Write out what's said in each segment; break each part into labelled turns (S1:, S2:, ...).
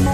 S1: एक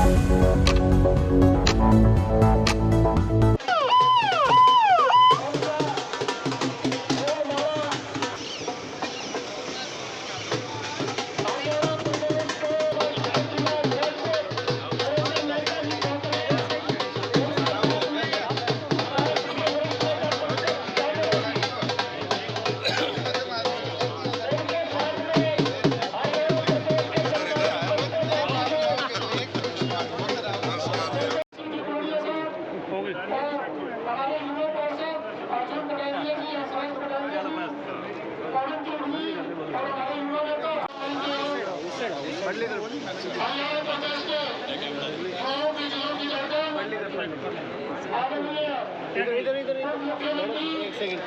S1: second.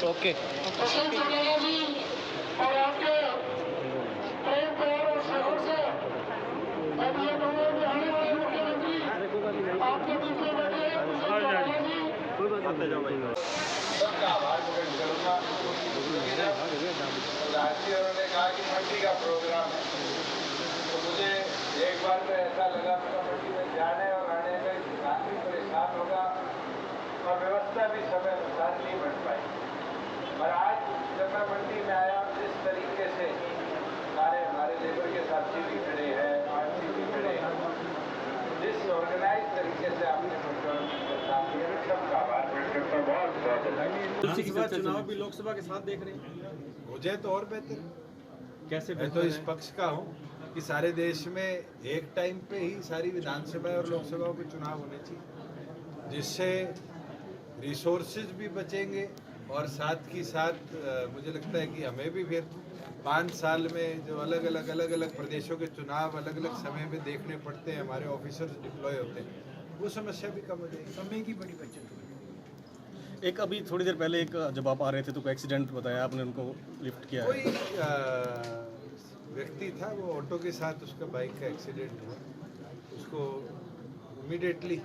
S1: Okay
S2: उन्होंने कहा कि मंडी का प्रोग्राम है, तो मुझे एक बार तो ऐसा लगा मंडी में जाने और आने में काफी परेशान होगा और व्यवस्था भी समय अनुसार नहीं बन पाई। और आज जब मैं मंडी में आया, जिस तरीके से सारे हमारे लेबर के साथी भी खड़े हैं, आरसी भी खड़े हैं, जिस ऑर्गेनाइज तरीके से आपने सबका आभार व्यक्त करता हूं। बहुत
S3: लोकसभा चुनाव भी लोकसभा के साथ देख रहे हैं,
S2: हो जाए तो और बेहतर।
S3: कैसे
S2: मैं तो इस पक्ष का हूँ कि सारे देश में एक टाइम पे ही सारी विधानसभा और लोकसभा के चुनाव होने चाहिए, जिससे रिसोर्सेज भी बचेंगे और साथ ही साथ मुझे लगता है कि हमें भी फिर 5 साल में जो अलग अलग प्रदेशों के चुनाव अलग अलग समय में देखने पड़ते हैं, हमारे ऑफिसर्स डिप्लॉय होते हैं, वो समस्या भी कम हो जाएगी, समय की बड़ी बचत होगी।
S3: एक अभी थोड़ी देर पहले एक जब आप आ रहे थे तो कोई एक्सीडेंट बताया आपने, उनको लिफ्ट किया
S2: कोई व्यक्ति था, वो ऑटो के साथ उसका बाइक का एक्सीडेंट हुआ, उसको इमीडिएटली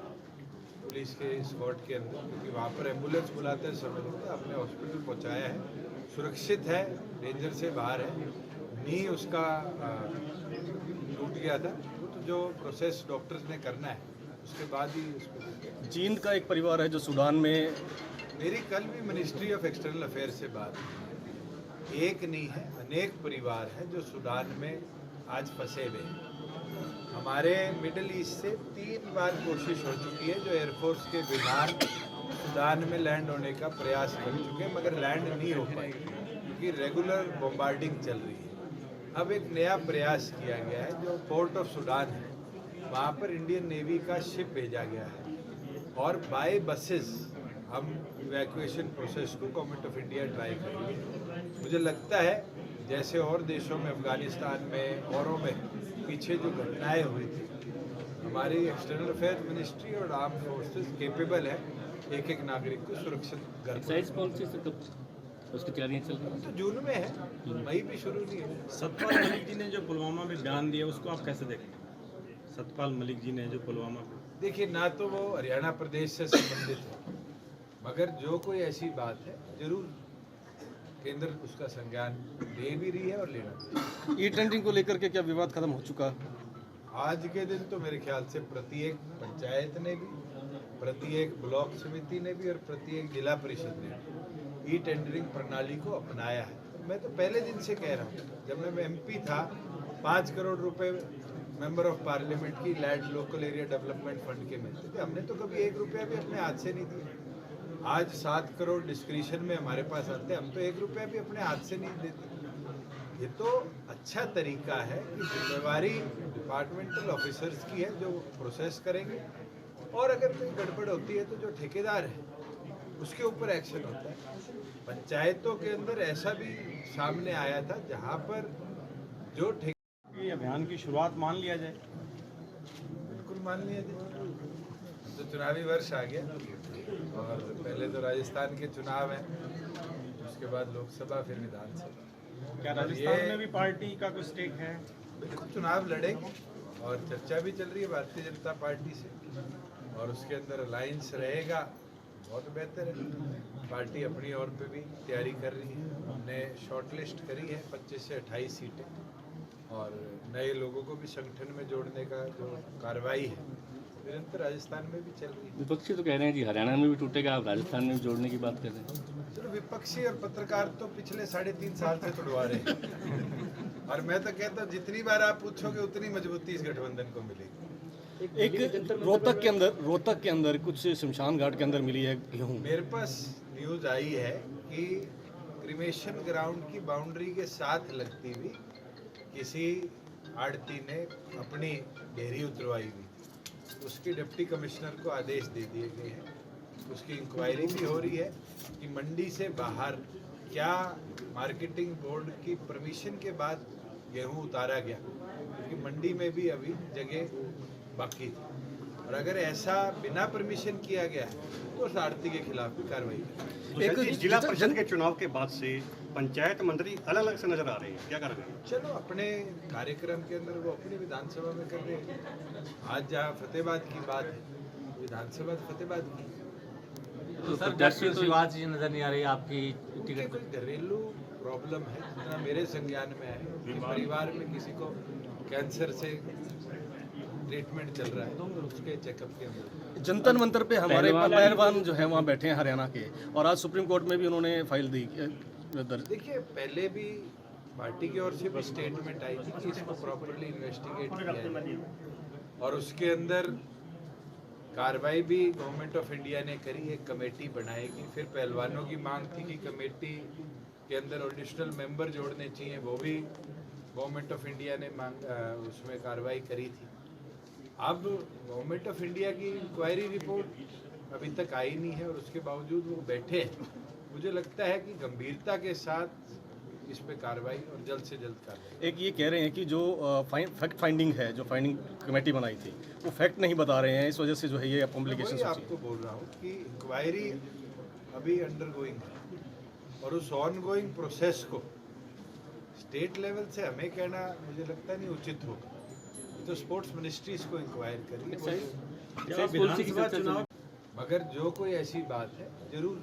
S2: पुलिस के स्क्वाड के अंदर, क्योंकि वहाँ पर एम्बुलेंस बुलाते हैं समय लगता है, अपने हॉस्पिटल पहुँचाया है, सुरक्षित है, डेंजर से बाहर है। नी उसका टूट गया था, वो तो जो प्रोसेस डॉक्टर्स ने करना है उसके बाद ही उसको।
S3: जींद का एक परिवार है जो सूडान में,
S2: मेरी कल भी मिनिस्ट्री ऑफ एक्सटर्नल अफेयर से बात हुई। एक नहीं है, अनेक परिवार हैं जो सूडान में आज फंसे हुए हैं। हमारे मिडिल ईस्ट से 3 बार कोशिश हो चुकी है, जो एयरफोर्स के विमान सूडान में लैंड होने का प्रयास कर चुके हैं, मगर लैंड नहीं हो पाए क्योंकि रेगुलर बॉम्बार्डिंग चल रही है। अब एक नया प्रयास किया गया है, जो पोर्ट ऑफ सूडान है, वहाँ पर इंडियन नेवी का शिप भेजा गया है और बाय बसेस हम इवैक्यूएशन प्रोसेस को गवर्नमेंट ऑफ इंडिया ट्राई करेंगे। मुझे लगता है जैसे और देशों में, अफगानिस्तान में औरों में पीछे जो घटनाएं हुई थी, हमारी एक्सटर्नल अफेयर मिनिस्ट्री और आर्म फोर्सेस केपेबल है एक एक नागरिक को सुरक्षित घर
S4: उसकी तैयारियां चल रही हैं,
S2: तो जून में है, मई भी शुरू नहीं है।
S5: सतपाल मलिक जी ने जो पुलवामा में बयान दिया उसको आप कैसे देखें? सतपाल मलिक जी ने जो पुलवामा में,
S2: देखिए, ना तो वो हरियाणा प्रदेश से संबंधित है, मगर जो कोई ऐसी बात है जरूर केंद्र उसका संज्ञान ले भी रही है और लेना चाहिए।
S3: ई टेंडरिंग को लेकर के क्या विवाद खत्म हो चुका?
S2: आज के दिन तो मेरे ख्याल से प्रत्येक पंचायत ने भी, प्रत्येक ब्लॉक समिति ने भी और प्रत्येक जिला परिषद ने ई टेंडरिंग प्रणाली को अपनाया है। मैं तो पहले दिन से कह रहा हूँ, जब मैं MP था, 5 करोड़ रुपए मेंबर ऑफ पार्लियामेंट की land local area development fund के मिलते थे, हमने तो कभी 1 रुपया भी अपने हाथ से नहीं दिया। आज 7 करोड़ डिस्क्रिशन में हमारे पास आते हैं, हम तो 1 रुपया भी अपने हाथ से नहीं देते। ये तो अच्छा तरीका है कि जिम्मेवारी डिपार्टमेंटल ऑफिसर्स की है, जो प्रोसेस करेंगे, और अगर कोई गड़बड़ होती है तो जो ठेकेदार है उसके ऊपर एक्शन होता है। पंचायतों के अंदर ऐसा भी सामने आया था जहां पर जो
S5: ये अभियान की शुरुआत मान लिया जाए?
S2: बिल्कुल मान लिया जाए। तो चुनावी वर्ष आ गया और पहले तो राजस्थान के चुनाव हैं, उसके बाद लोकसभा, फिर विधानसभा।
S5: क्या राजस्थान में भी पार्टी का कोई स्टेक है?
S2: बिल्कुल चुनाव लड़ेंगे और चर्चा भी चल रही है भारतीय जनता पार्टी से, और उसके अंदर अलायंस रहेगा, बहुत बेहतर है। पार्टी अपनी ओर पे भी तैयारी कर रही है, हमने शॉर्ट लिस्ट करी है 25 से 28 सीटें, और नए लोगों को भी संगठन में जोड़ने का जो कार्रवाई है निरंतर राजस्थान में भी चल रही है।
S4: विपक्षी तो कह रहे हैं जी हरियाणा में भी टूटेगा, आप राजस्थान में भी जोड़ने की बात कर रहे हैं।
S2: चलो, विपक्षी और पत्रकार तो पिछले 3.5 साल से तुड़वा रहे हैं और मैं तो कहता हूँ जितनी बार आप पूछोगे उतनी मजबूती इस गठबंधन को मिलेगी।
S3: एक रोहतक के अंदर कुछ शमशान घाट के अंदर मिली है गेहूँ।
S2: मेरे पास न्यूज आई है कि क्रिमेशन ग्राउंड की बाउंड्री के साथ लगती हुई किसी आड़ती ने अपनी ढेरी उतरवाई हुई, उसके डिप्टी कमिश्नर को आदेश दे दिए गए हैं। उसकी इंक्वायरी भी हो रही है कि मंडी से बाहर क्या मार्केटिंग बोर्ड की परमिशन के बाद गेहूं उतारा गया, क्योंकि मंडी में भी अभी जगह बाकी थी, और अगर ऐसा बिना परमिशन किया गया तो उस आड़ती के खिलाफ भी कार्रवाई करें।
S1: एक जिला परिषद के चुनाव के बाद से पंचायत मंत्री अलग अलग से नजर आ रहे हैं, क्या कर रहे हैं?
S2: चलो, अपने कार्यक्रम के अंदर वो अपनी विधानसभा में कर रहे हैं। आज जहाँ फतेहाबाद की बात है, विधानसभा फतेहाबाद की,
S4: तो
S6: सर
S4: प्रत्याशी तो
S6: बात चीज नजर नहीं आ रही आपकी
S2: उनके
S6: टिकट
S2: कोई घरेलू प्रॉब्लम है जितना मेरे संज्ञान में है कि परिवार में किसी को कैंसर से ट्रीटमेंट चल रहा है, तो उसके चेकअप के अंदर
S3: जनतन मंतर पे हमारे पहलवान जो है वहाँ बैठे हैं हरियाणा के, और आज सुप्रीम कोर्ट में भी उन्होंने फाइल दी दर्ज।
S2: देखिए, पहले भी पार्टी की ओर से भी स्टेटमेंट आई थी कि इसको प्रॉपर्ली इन्वेस्टिगेट किया जाए, और उसके अंदर कार्रवाई भी गवर्नमेंट ऑफ इंडिया ने करी, एक कमेटी बनाएगी। फिर पहलवानों की मांग थी कि कमेटी के अंदर एडिशनल मेंबर जोड़ने चाहिए, वो भी गवर्नमेंट ऑफ इंडिया ने उसमें कार्रवाई करी थी। अब गवर्नमेंट ऑफ इंडिया की इंक्वायरी रिपोर्ट अभी तक आई नहीं है और उसके बावजूद वो बैठे हैं। मुझे लगता है कि गंभीरता के साथ इस पे कार्रवाई और जल्द से जल्द कार्रवाई।
S3: एक ये कह रहे हैं कि जो फैक्ट फाइंडिंग है, जो फाइंडिंग कमेटी बनाई थी, वो फैक्ट नहीं बता रहे हैं, इस वजह से जो है ये कॉम्प्लिकेशन।
S2: मैं आपको बोल रहा हूँ कि इंक्वायरी अभी अंडरगोइंग है और उस ऑनगोइंग प्रोसेस को स्टेट लेवल से हमें कहना मुझे लगता नहीं उचित होगा। तो स्पोर्ट्स मिनिस्ट्री इसको इंक्वायर करेगी,
S5: विधानसभा चुनाव
S2: मगर जो कोई ऐसी बात है जरूर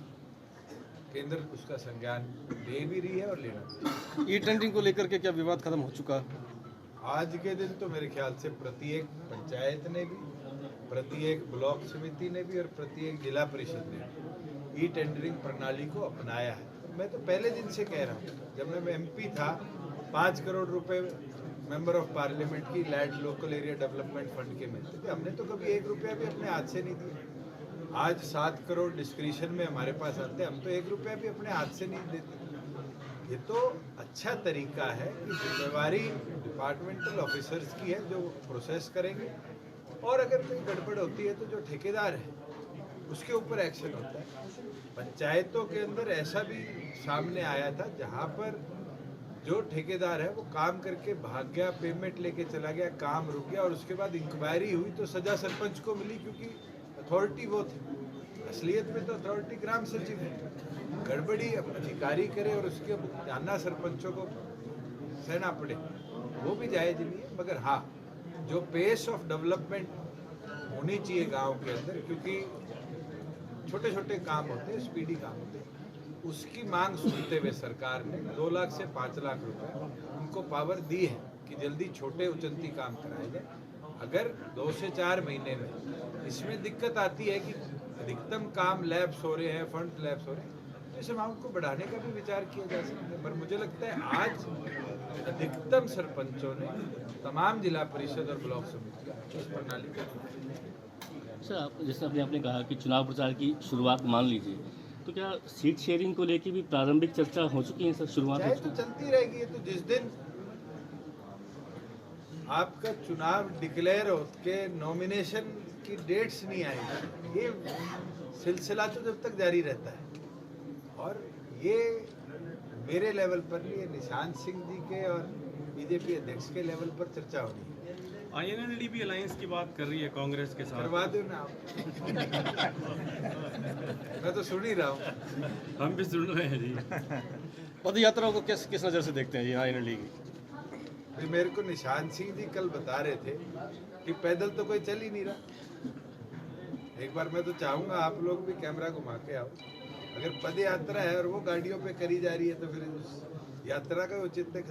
S2: केंद्र उसका संज्ञान ले भी रही है और लेना भी।
S3: ई टेंडरिंग को लेकर के क्या विवाद खत्म हो चुका?
S2: आज के दिन तो मेरे ख्याल से प्रत्येक पंचायत ने भी, प्रत्येक ब्लॉक समिति ने भी और प्रत्येक जिला परिषद ने भी ई टेंडरिंग प्रणाली को अपनाया है। मैं तो पहले दिन से कह रहा हूँ, जब मैं MP था 5 करोड़ रुपए मेंबर ऑफ पार्लियामेंट की land local area development fund के मिलते थे, हमने तो कभी 1 रुपया भी अपने हाथ से नहीं दिया। आज 7 करोड़ डिस्क्रिशन में हमारे पास आते हैं, हम तो 1 रुपया भी अपने हाथ से नहीं देते। ये तो अच्छा तरीका है कि जिम्मेवारी डिपार्टमेंटल ऑफिसर्स की है जो प्रोसेस करेंगे, और अगर कोई गड़बड़ होती है तो जो ठेकेदार है उसके ऊपर एक्शन होता है। पंचायतों के अंदर ऐसा भी सामने आया था जहाँ पर जो ठेकेदार है वो काम करके भाग गया, पेमेंट लेके चला गया, काम रुक गया, और उसके बाद इंक्वायरी हुई तो सजा सरपंच को मिली, क्योंकि अथॉरिटी वो थी। असलियत में तो अथॉरिटी ग्राम सचिव है। गड़बड़ी अधिकारी करे और उसके जाना सरपंचों को सहना पड़े, वो भी जायज नहीं है। मगर हाँ, जो पेस ऑफ डेवलपमेंट होनी चाहिए गांव के अंदर, क्योंकि छोटे छोटे काम होते हैं, स्पीडी काम होते हैं, उसकी मांग सुनते हुए सरकार ने 2 लाख से 5 लाख रुपए उनको पावर दी है कि जल्दी छोटे उचंती काम कराए जाए। अगर 2 से 4 महीने में इसमें दिक्कत आती है कि अधिकतम काम लैप्स हो रहे हैं, फंड लैप्स हो रहे हैं, तो इस अमाउंट को बढ़ाने का भी विचार किया जा सकता है। पर मुझे लगता है आज अधिकतम सरपंचों ने तमाम जिला परिषद और ब्लॉक समिति इस प्रणाली का।
S4: सर, आप जैसे आपने कहा कि चुनाव प्रचार की शुरुआत मान लीजिए, तो क्या सीट शेयरिंग को लेकर भी प्रारंभिक चर्चा हो चुकी है सर? शुरुआत
S2: चाहे तो चलती रहेगी। ये तो जिस दिन आपका चुनाव डिक्लेयर हो के नॉमिनेशन की डेट्स नहीं आएगी, ये सिलसिला तो जब तक जारी रहता है। और ये मेरे लेवल पर नहीं, ये निशांत सिंह जी के और बीजेपी अध्यक्ष के लेवल पर चर्चा होनी है।
S5: INLDP अलायंस की बात कर रही है कांग्रेस के साथ,
S2: करवा दो ना आप। मैं तो सुन ही रहा हूँ।
S5: हम भी सुन रहे हैं जी।
S3: पद यात्रा को किस नज़र से देखते हैं जी INLD की?
S2: फिर मेरे को निशांत सिंह जी कल बता रहे थे कि पैदल तो कोई चल ही नहीं रहा। एक बार मैं तो चाहूँगा आप लोग भी कैमरा घुमा के आओ। अगर पद यात्रा है और वो गाड़ियों पे करी जा रही है तो फिर उस यात्रा का औचित्य खत्म